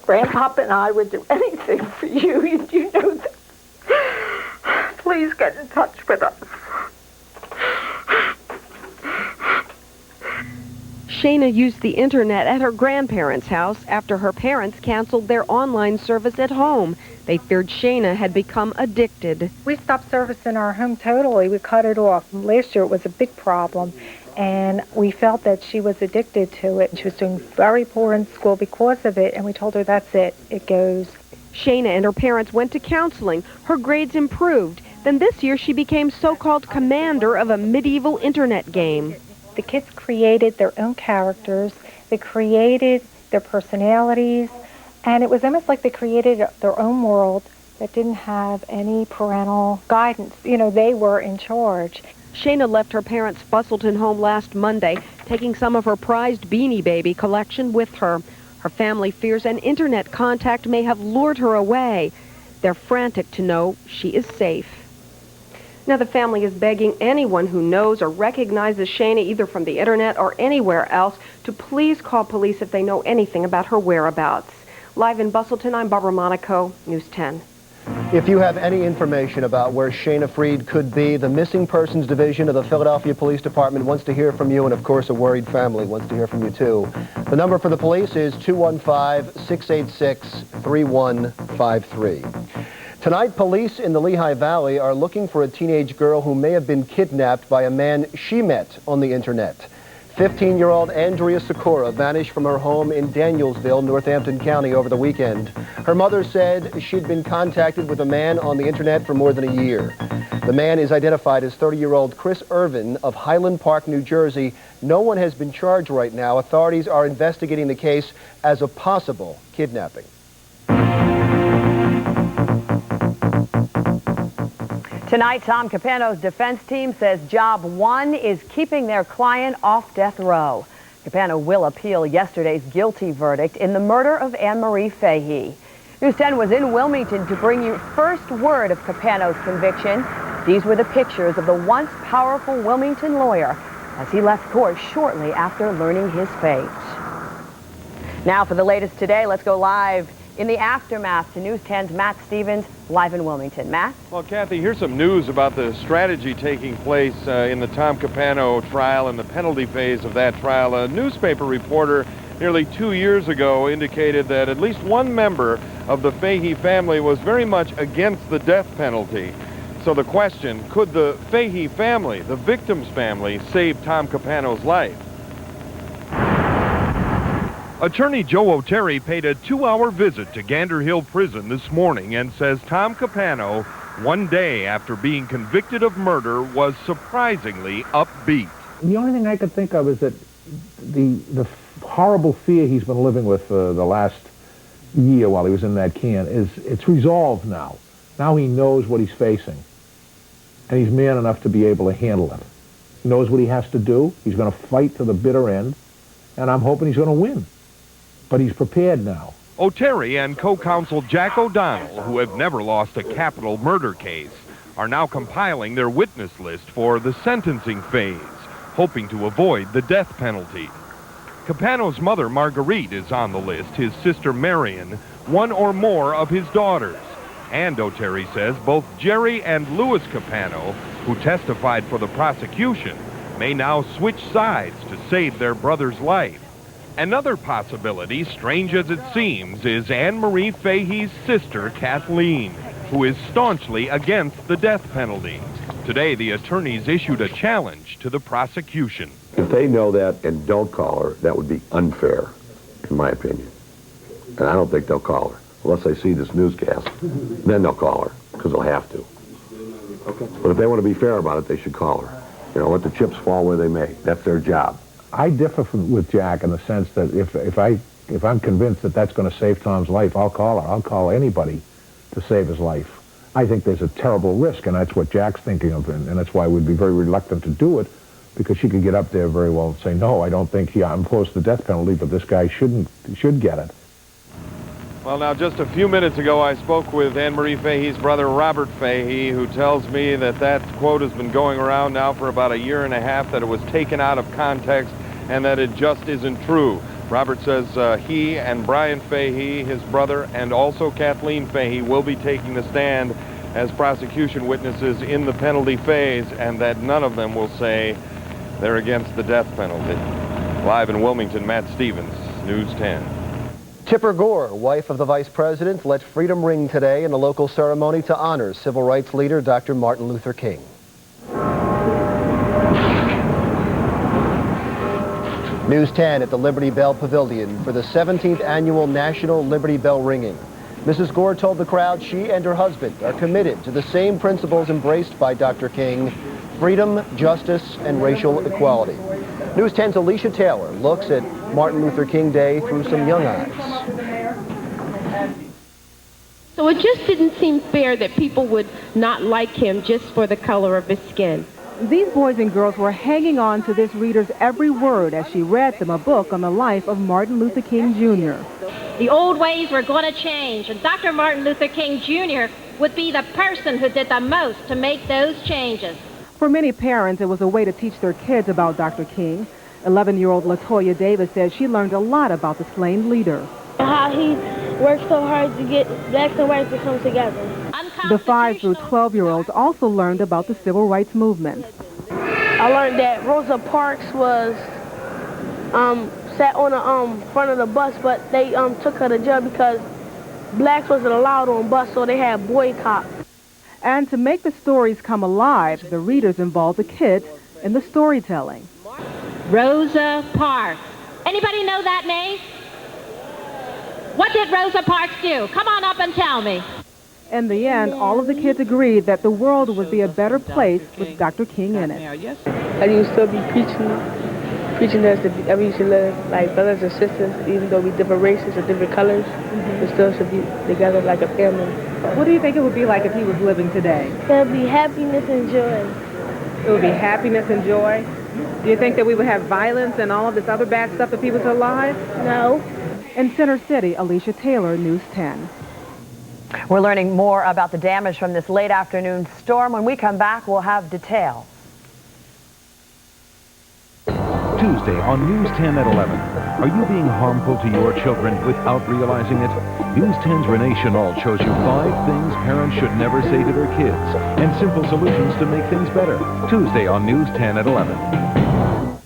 Grandpapa and I would do anything for you, and you know that. Please get in touch with us. Shayna used the internet at her grandparents' house after her parents canceled their online service at home. They feared Shayna had become addicted. We stopped service in our home totally. We cut it off. Last year it was a big problem, and we felt that she was addicted to it. She was doing very poor in school because of it, and we told her that's it. It goes. Shayna and her parents went to counseling. Her grades improved. Then this year she became so-called commander of a medieval internet game. The kids created their own characters, they created their personalities, and it was almost like they created their own world that didn't have any parental guidance. You know, they were in charge. Shayna left her parents' Bustleton home last Monday, taking some of her prized Beanie Baby collection with her. Her family fears an internet contact may have lured her away. They're frantic to know she is safe. Now, the family is begging anyone who knows or recognizes Shana, either from the internet or anywhere else, to please call police if they know anything about her whereabouts. Live in Bustleton, I'm Barbara Monaco, News 10. If you have any information about where Shana Freed could be, the Missing Persons Division of the Philadelphia Police Department wants to hear from you, and of course a worried family wants to hear from you too. The number for the police is 215-686-3153. Tonight, police in the Lehigh Valley are looking for a teenage girl who may have been kidnapped by a man she met on the internet. 15-year-old Andrea Sikora vanished from her home in Danielsville, Northampton County over the weekend. Her mother said she'd been contacted with a man on the internet for more than a year. The man is identified as 30-year-old Chris Irvin of Highland Park, New Jersey. No one has been charged right now. Authorities are investigating the case as a possible kidnapping. Tonight, Tom Capano's defense team says job one is keeping their client off death row. Capano will appeal yesterday's guilty verdict in the murder of Anne Marie Fahey. News 10 was in Wilmington to bring you first word of Capano's conviction. These were the pictures of the once powerful Wilmington lawyer as he left court shortly after learning his fate. Now for the latest today, let's go live in the aftermath to News 10's Matt Stevens, live in Wilmington. Matt? Well, Kathy, here's some news about the strategy taking place in the Tom Capano trial and the penalty phase of that trial. A newspaper reporter nearly 2 years ago indicated that at least one member of the Fahey family was very much against the death penalty. So the question, could the Fahey family, the victim's family, save Tom Capano's life? Attorney Joe O'Terry paid a 2-hour visit to Gander Hill Prison this morning and says Tom Capano, one day after being convicted of murder, was surprisingly upbeat. The only thing I could think of is that the horrible fear he's been living with the last year while he was in that can it's resolved now. Now he knows what he's facing, and he's man enough to be able to handle it. He knows what he has to do. He's going to fight to the bitter end, and I'm hoping he's going to win. But he's prepared now. O'Terry and co-counsel Jack O'Donnell, who have never lost a capital murder case, are now compiling their witness list for the sentencing phase, hoping to avoid the death penalty. Capano's mother, Marguerite, is on the list, his sister Marion, one or more of his daughters. And O'Terry says both Jerry and Louis Capano, who testified for the prosecution, may now switch sides to save their brother's life. Another possibility, strange as it seems, is Anne Marie Fahey's sister, Kathleen, who is staunchly against the death penalty. Today, the attorneys issued a challenge to the prosecution. If they know that and don't call her, that would be unfair, in my opinion. And I don't think they'll call her, unless they see this newscast. Then they'll call her, because they'll have to. Okay. But if they want to be fair about it, they should call her. You know, let the chips fall where they may. That's their job. I differ with Jack in the sense that if I'm convinced that that's going to save Tom's life, I'll call her. I'll call anybody to save his life. I think there's a terrible risk, and that's what Jack's thinking of, and that's why we'd be very reluctant to do it, because she could get up there very well and say, no, I don't think I'm opposed to the death penalty, but this guy should get it. Well, now, just a few minutes ago, I spoke with Anne Marie Fahey's brother, Robert Fahey, who tells me that quote has been going around now for about a year and a half, that it was taken out of context, and that it just isn't true. Robert says he and Brian Fahey, his brother, and also Kathleen Fahey will be taking the stand as prosecution witnesses in the penalty phase, and that none of them will say they're against the death penalty. Live in Wilmington, Matt Stevens, News 10. Tipper Gore, wife of the Vice President, let freedom ring today in a local ceremony to honor civil rights leader Dr. Martin Luther King. News 10 at the Liberty Bell Pavilion for the 17th annual National Liberty Bell Ringing. Mrs. Gore told the crowd she and her husband are committed to the same principles embraced by Dr. King: freedom, justice, and racial equality. News 10's Alicia Taylor looks at Martin Luther King Day through some young eyes. So it just didn't seem fair that people would not like him just for the color of his skin. These boys and girls were hanging on to this reader's every word as she read them a book on the life of Martin Luther King Jr. The old ways were going to change, and Dr. Martin Luther King Jr. would be the person who did the most to make those changes. For many parents, it was a way to teach their kids about Dr. King. 11-year-old LaToya Davis says she learned a lot about the slain leader. How he worked so hard to get blacks and whites to come together. The 5 through 12-year-olds also learned about the civil rights movement. I learned that Rosa Parks was sat on the front of the bus, but they took her to jail because blacks wasn't allowed on bus, so they had boycott. And to make the stories come alive, the readers involved the kids in the storytelling. Rosa Parks. Anybody know that name? What did Rosa Parks do? Come on up and tell me. In the end, all of the kids agreed that the world would be a better place with Dr. King in it. And you still be preaching us that we should live like brothers and sisters, even though we different races or different colors, we still should be together like a family. What do you think it would be like if he was living today? It would be happiness and joy. It would be happiness and joy? Do you think that we would have violence and all of this other bad stuff if he was alive? No. In Center City, Alicia Taylor, News 10. We're learning more about the damage from this late afternoon storm. When we come back, we'll have details. Tuesday on News 10 at 11. Are you being harmful to your children without realizing it? News 10's Renee Chenault shows you 5 things parents should never say to their kids and simple solutions to make things better. Tuesday on News 10 at 11.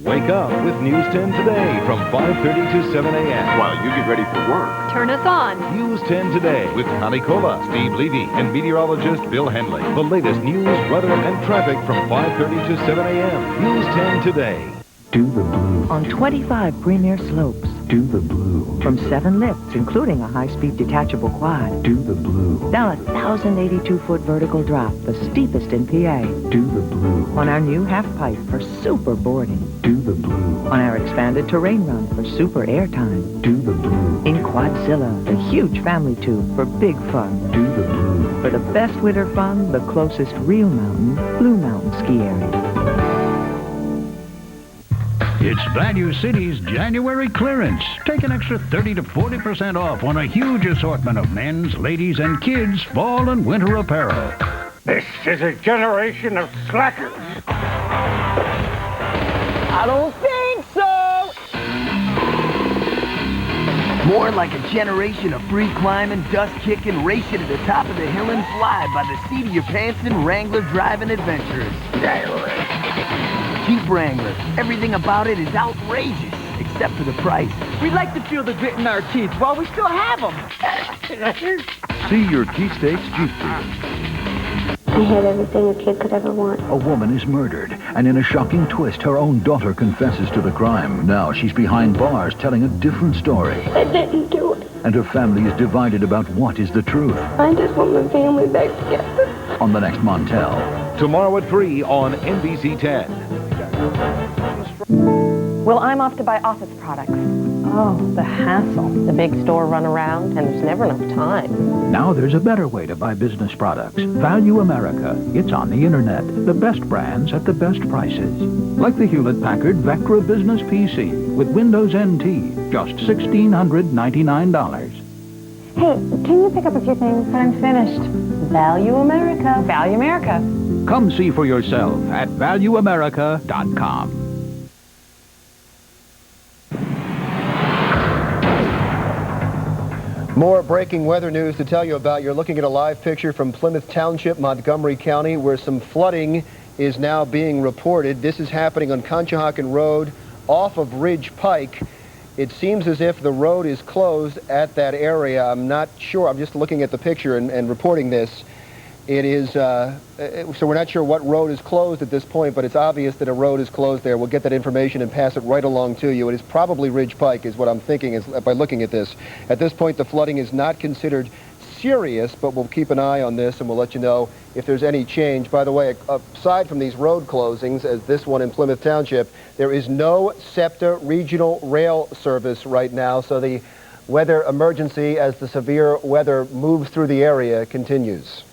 Wake up with News 10 Today from 5:30 to 7 a.m. while you get ready for work. Turn us on. News 10 Today with Connie Cola, Steve Levy, and meteorologist Bill Henley. The latest news, weather, and traffic from 5:30 to 7 a.m. News 10 Today. Do the blue. On 25 premier slopes. Do the blue. From 7 lifts, including a high-speed detachable quad. Do the blue. Down a 1,082-foot vertical drop, the steepest in PA. Do the blue. On our new half-pipe for super boarding. Do the blue. On our expanded terrain run for super airtime. Do the blue. In Quadzilla, the huge family tube for big fun. Do the blue. For the best winter fun, the closest real mountain, Blue Mountain Ski Area. It's Value City's January clearance. Take an extra 30 to 40% off on a huge assortment of men's, ladies, and kids' fall and winter apparel. This is a generation of slackers. I don't think so. More like a generation of free climbing, dust kicking, racing to the top of the hill and fly by the seat of your pants and Wrangler driving adventurers. Jeep Wrangler. Everything about it is outrageous, except for the price. We'd like to feel the grit in our teeth while we still have them. See your Cheesesteaks Jeep dealer. He had everything a kid could ever want. A woman is murdered, and in a shocking twist, her own daughter confesses to the crime. Now she's behind bars telling a different story. I didn't do it. And her family is divided about what is the truth. I just want my family back together. On the next Montel. Tomorrow at 3 on NBC 10. Well, I'm off to buy office products. Oh, the hassle. The big store run around, and there's never enough time. Now there's a better way to buy business products. Value America. It's on the internet. The best brands at the best prices. Like the Hewlett-Packard Vectra Business PC with Windows NT. Just $1,699. Hey, can you pick up a few things? I'm finished. Value America. Value America. Come see for yourself at valueamerica.com. More breaking weather news to tell you about. You're looking at a live picture from Plymouth Township, Montgomery County, where some flooding is now being reported. This is happening on Conshohocken Road off of Ridge Pike. It seems as if the road is closed at that area. I'm not sure. I'm just looking at the picture and reporting this. It is, so we're not sure what road is closed at this point, but it's obvious that a road is closed there. We'll get that information and pass it right along to you. It is probably Ridge Pike is what I'm thinking is by looking at this. At this point, the flooding is not considered serious, but we'll keep an eye on this and we'll let you know if there's any change. By the way, aside from these road closings, as this one in Plymouth Township, there is no SEPTA regional rail service right now, so the weather emergency as the severe weather moves through the area continues.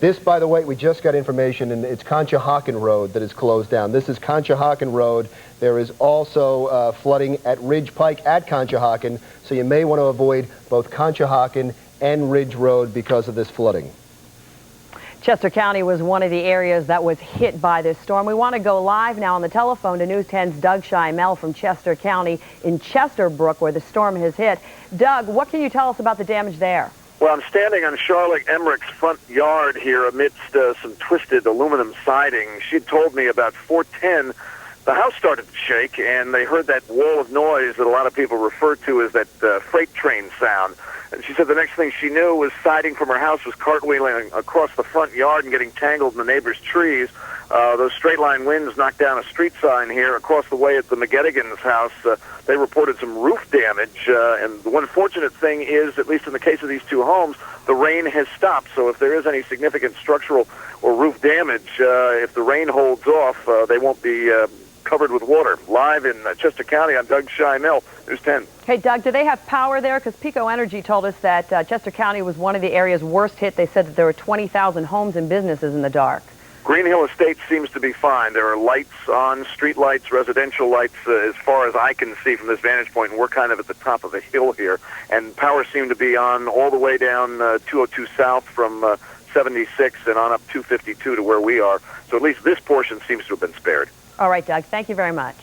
This, by the way, we just got information, and it's Conshohocken Road that is closed down. This is Conshohocken Road. There is also flooding at Ridge Pike at Conshohocken, so you may want to avoid both Conshohocken and Ridge Road because of this flooding. Chester County was one of the areas that was hit by this storm. We want to go live now on the telephone to News 10's Doug Schimel from Chester County in Chesterbrook, where the storm has hit. Doug, what can you tell us about the damage there? Well, I'm standing on Charlotte Emmerich's front yard here amidst some twisted aluminum siding. She told me about 4:10 the house started to shake, and they heard that wall of noise that a lot of people refer to as that freight train sound. And she said the next thing she knew was siding from her house was cartwheeling across the front yard and getting tangled in the neighbor's trees. Those straight-line winds knocked down a street sign here across the way at the McGettigan's house. They reported some roof damage, and the one fortunate thing is, at least in the case of these two homes, the rain has stopped. So if there is any significant structural or roof damage, if the rain holds off, they won't be covered with water. Live in Chester County, I'm Doug Schimel, News 10. Hey, Doug, do they have power there? Because Pico Energy told us that Chester County was one of the areas worst hit. They said that there were 20,000 homes and businesses in the dark. Green Hill Estate seems to be fine. There are lights on, street lights, residential lights, as far as I can see from this vantage point, and we're kind of at the top of the hill here. And power seemed to be on all the way down 202 South from 76 and on up 252 to where we are. So at least this portion seems to have been spared. All right, Doug, thank you very much.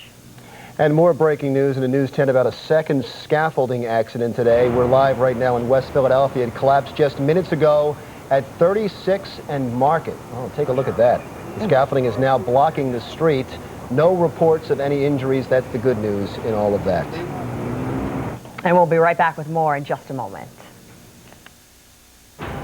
And more breaking news in the News 10 about a second scaffolding accident today. We're live right now in West Philadelphia. It collapsed just minutes ago at 36 and Market. Oh, take a look at that. The scaffolding is now blocking the street. No reports of any injuries. That's the good news in all of that. And we'll be right back with more in just a moment.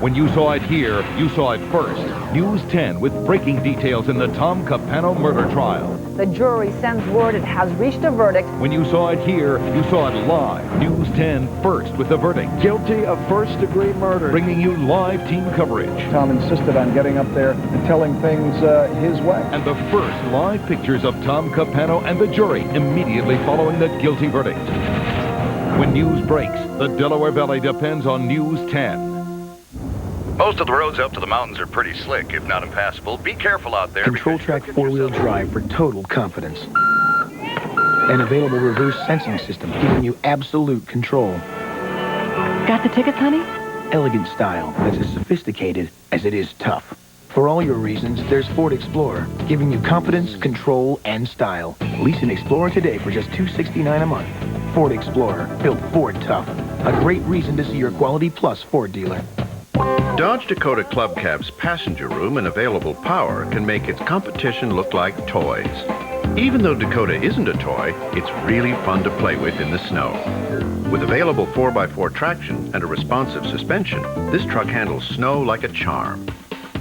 When you saw it here, you saw it first. News 10 with breaking details in the Tom Capano murder trial. The jury sends word it has reached a verdict. When you saw it here, you saw it live. News 10 first with the verdict. Guilty of first-degree murder. Bringing you live team coverage. Tom insisted on getting up there and telling things his way. And the first live pictures of Tom Capano and the jury immediately following the guilty verdict. When news breaks, the Delaware Valley depends on News 10. Most of the roads up to the mountains are pretty slick, if not impassable. Be careful out there. Control Track 4-wheel drive for total confidence. An available reverse sensing system giving you absolute control. Got the tickets, honey? Elegant style that's as sophisticated as it is tough. For all your reasons, there's Ford Explorer, giving you confidence, control, and style. Lease an Explorer today for just $269 a month. Ford Explorer, built Ford tough. A great reason to see your Quality Plus Ford dealer. Dodge Dakota Club Cab's passenger room and available power can make its competition look like toys. Even though Dakota isn't a toy, it's really fun to play with in the snow. With available 4x4 traction and a responsive suspension, this truck handles snow like a charm.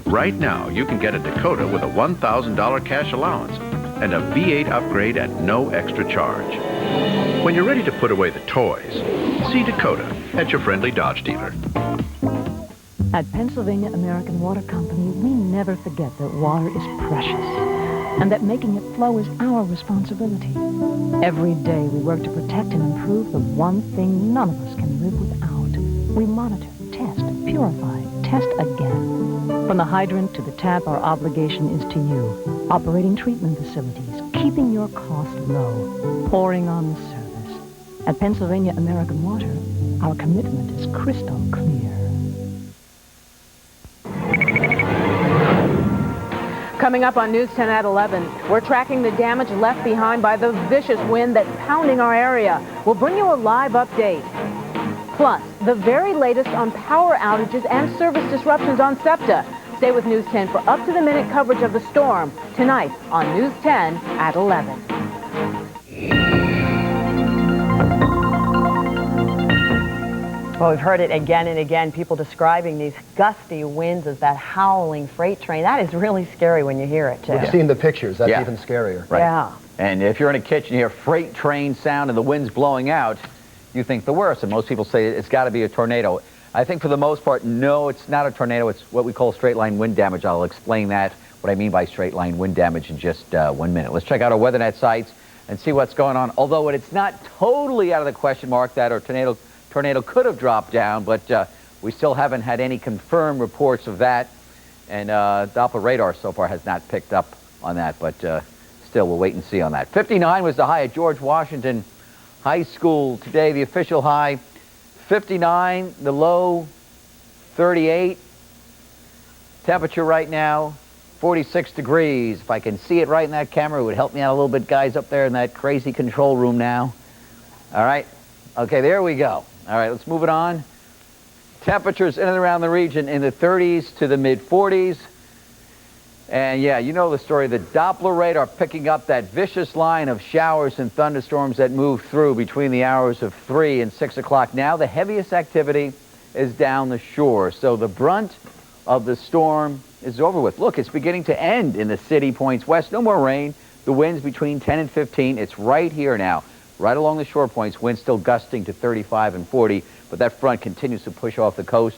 Right now, you can get a Dakota with a $1,000 cash allowance and a V8 upgrade at no extra charge. When you're ready to put away the toys, see Dakota at your friendly Dodge dealer. At Pennsylvania American Water Company, we never forget that water is precious and that making it flow is our responsibility. Every day we work to protect and improve the one thing none of us can live without. We monitor, test, purify, test again. From the hydrant to the tap, our obligation is to you. Operating treatment facilities, keeping your costs low, pouring on the service. At Pennsylvania American Water, our commitment is crystal clear. Coming up on News 10 at 11, we're tracking the damage left behind by the vicious wind that's pounding our area. We'll bring you a live update. Plus, the very latest on power outages and service disruptions on SEPTA. Stay with News 10 for up-to-the-minute coverage of the storm tonight on News 10 at 11. Well, we've heard it again and again, people describing these gusty winds as that howling freight train. That is really scary when you hear it, too. We've seen the pictures. That's even scarier. Right. Yeah. And if you're in a kitchen, you hear freight train sound and the wind's blowing out, you think the worst. And most people say it's got to be a tornado. I think for the most part, no, it's not a tornado. It's what we call straight line wind damage. I'll explain that, what I mean by straight line wind damage in just 1 minute. Let's check out our WeatherNet sites and see what's going on. Although it's not totally out of the question mark that our tornado could have dropped down, but we still haven't had any confirmed reports of that. And Doppler radar so far has not picked up on that, but still we'll wait and see on that. 59 was the high at George Washington High School today. The official high 59, the low 38. Temperature right now, 46 degrees. If I can see it right in that camera, it would help me out a little bit, guys, up there in that crazy control room now. All right. Okay, there we go. All right, let's move it on. Temperatures in and around the region in the 30s to the mid-40s. And yeah, you know the story. The Doppler radar picking up that vicious line of showers and thunderstorms that move through between the hours of 3 and 6 o'clock. Now the heaviest activity is down the shore. So the brunt of the storm is over with. Look, it's beginning to end in the city points west. No more rain. The winds between 10 and 15. It's right here now, right along the shore points. Winds still gusting to 35 and 40, but that front continues to push off the coast,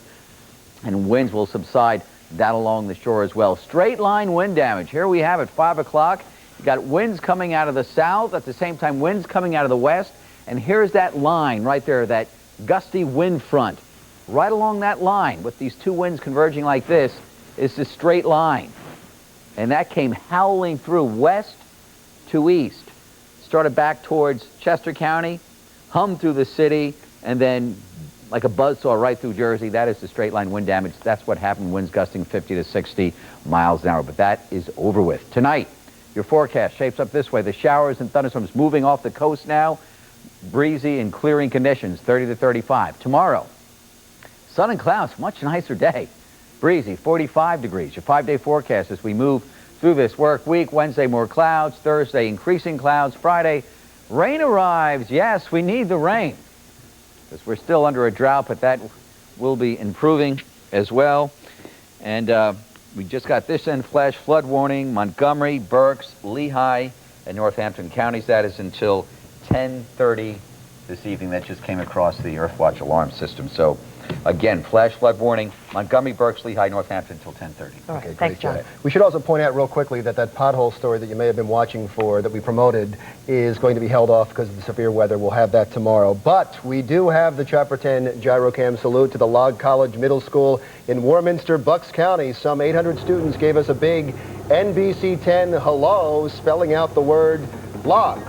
and winds will subside down along the shore as well. Straight line wind damage. Here we have it, 5 o'clock. You got winds coming out of the south, at the same time winds coming out of the west, and here's that line right there, that gusty wind front. Right along that line, with these two winds converging like this, is the straight line. And that came howling through west to east. Started back towards Chester County, hummed through the city, and then like a buzzsaw right through Jersey. That is the straight line wind damage. That's what happened, winds gusting 50 to 60 miles an hour. But that is over with. Tonight, your forecast shapes up this way. The showers and thunderstorms moving off the coast now. Breezy and clearing conditions, 30 to 35. Tomorrow, sun and clouds, much nicer day. Breezy, 45 degrees. Your 5-day forecast as we move through this work week. Wednesday, more clouds. Thursday, increasing clouds. Friday, rain arrives. Yes, we need the rain, because we're still under a drought, but that will be improving as well. And we just got this in flash flood warning, Montgomery, Berks, Lehigh, and Northampton counties. That is until 10:30 this evening. That just came across the Earthwatch alarm system. So again, flash flood warning, Montgomery, Berks, Lehigh, Northampton until 10:30. Okay, thanks, John. We should also point out real quickly that that pothole story that you may have been watching for, that we promoted, is going to be held off because of the severe weather. We'll have that tomorrow. But we do have the Chopper 10 Gyrocam salute to the Log College Middle School in Warminster, Bucks County. Some 800 students gave us a big NBC 10 hello, spelling out the word log.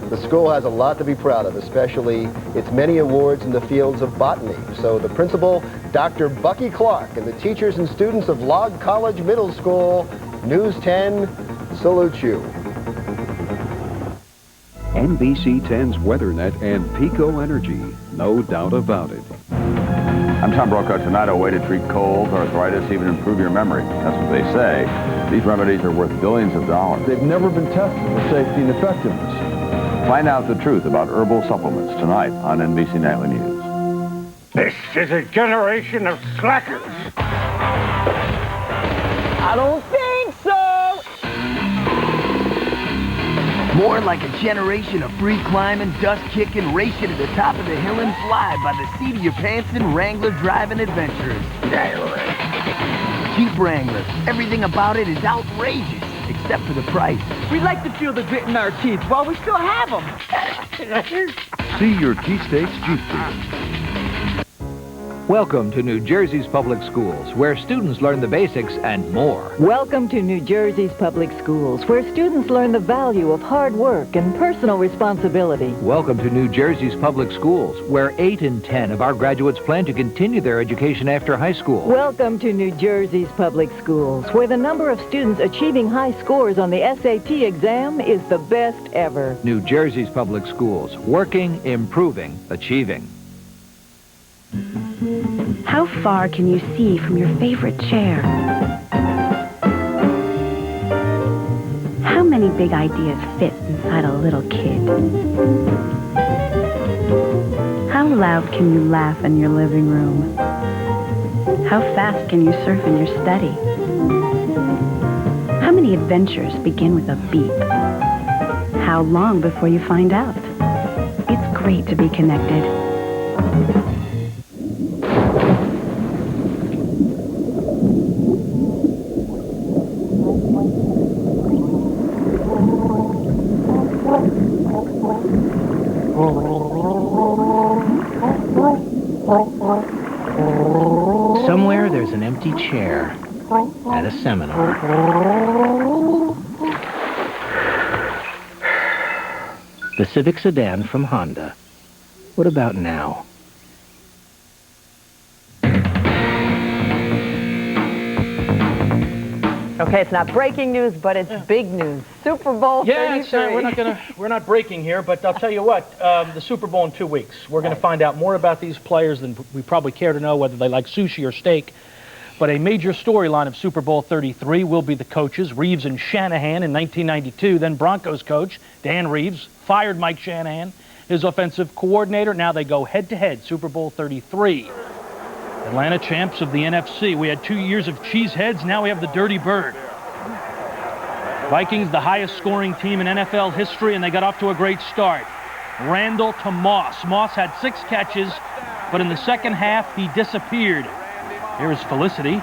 The school has a lot to be proud of, especially its many awards in the fields of botany. So the principal, Dr. Bucky Clark, and the teachers and students of Log College Middle School, News 10, salute you. NBC 10's WeatherNet and Pico Energy, no doubt about it. I'm Tom Brokaw. Tonight, a way to treat colds, arthritis, even improve your memory. That's what they say. These remedies are worth billions of dollars. They've never been tested for safety and effectiveness. Find out the truth about herbal supplements tonight on NBC Nightly News. This is a generation of slackers. I don't think so. More like a generation of free climbing, dust kicking, racing to the top of the hill and fly by the seat of your pants and Wrangler driving adventurers. Jeep Wrangler. Everything about it is outrageous, except for the price. We like to feel the grit in our teeth while we still have them. See your T-States Jeep dealer. Welcome to New Jersey's public schools, where students learn the basics and more. Welcome to New Jersey's public schools, where students learn the value of hard work and personal responsibility. Welcome to New Jersey's public schools, where 8 in 10 of our graduates plan to continue their education after high school. Welcome to New Jersey's public schools, where the number of students achieving high scores on the SAT exam is the best ever. New Jersey's public schools, working, improving, achieving. How far can you see from your favorite chair? How many big ideas fit inside a little kid? How loud can you laugh in your living room? How fast can you surf in your study? How many adventures begin with a beep? How long before you find out? It's great to be connected. Somewhere there's an empty chair at a seminar. The Civic sedan from Honda. What about now? Okay, it's not breaking news, but it's big news. Super Bowl 33. We're not breaking here, but I'll tell you what, the Super Bowl in 2 weeks. We're going to find out more about these players than we probably care to know, whether they like sushi or steak. But a major storyline of Super Bowl 33 will be the coaches, Reeves and Shanahan in 1992. Then Broncos coach Dan Reeves fired Mike Shanahan, his offensive coordinator. Now they go head-to-head, Super Bowl 33. Atlanta champs of the NFC. We had 2 years of cheeseheads. Now we have the Dirty Bird. Vikings, the highest scoring team in NFL history, and they got off to a great start. Randall to Moss. Moss had 6 catches, but in the second half, he disappeared. Here is Felicity.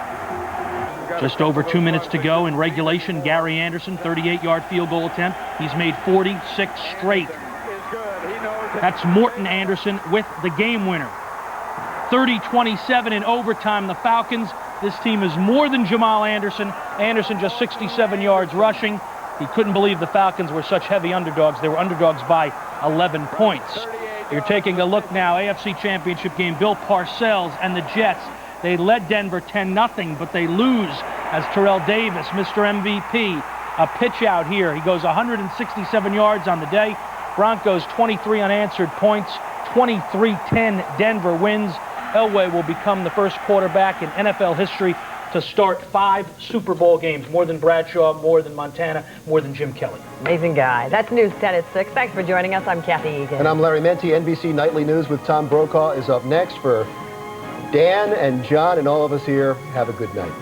Just over 2 minutes to go in regulation. Gary Anderson, 38-yard field goal attempt. He's made 46 straight. That's Morton Anderson with the game winner. 30-27 in overtime. The Falcons, this team is more than Jamal Anderson. Anderson just 67 yards rushing. He couldn't believe the Falcons were such heavy underdogs. They were underdogs by 11 points. You're taking a look now, AFC Championship game. Bill Parcells and the Jets. They led Denver 10-0, but they lose as Terrell Davis, Mr. MVP. A pitch out here. He goes 167 yards on the day. Broncos 23 unanswered points. 23-10 Denver wins. Elway will become the first quarterback in NFL history to start 5 Super Bowl games. More than Bradshaw, more than Montana, more than Jim Kelly. Amazing guy. That's News 10 at 6. Thanks for joining us. I'm Kathy Egan. And I'm Larry Menti. NBC Nightly News with Tom Brokaw is up next. For Dan and John and all of us here, have a good night.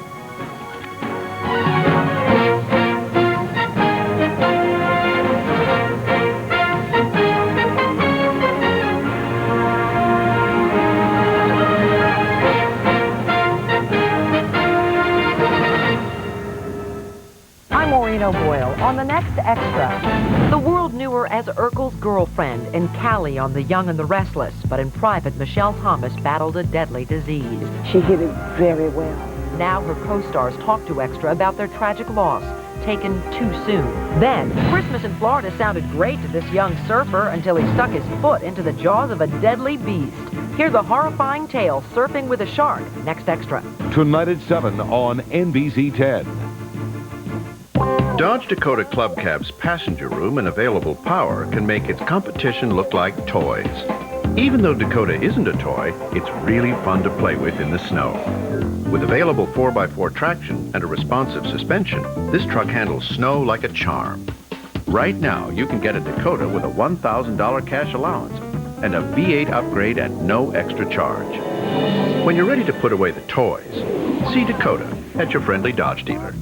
Boyle on the next Extra. The world knew her as Urkel's girlfriend and Callie on The Young and the Restless, but in private, Michelle Thomas battled a deadly disease. She hid it very well. Now her co-stars talk to Extra about their tragic loss, taken too soon. Then, Christmas in Florida sounded great to this young surfer until he stuck his foot into the jaws of a deadly beast. Hear the horrifying tale, Surfing with a Shark, next Extra. Tonight at 7 on NBC 10. Dodge Dakota Club Cab's passenger room and available power can make its competition look like toys. Even though Dakota isn't a toy, it's really fun to play with in the snow. With available 4x4 traction and a responsive suspension, this truck handles snow like a charm. Right now, you can get a Dakota with a $1,000 cash allowance and a V8 upgrade at no extra charge. When you're ready to put away the toys, see Dakota at your friendly Dodge dealer.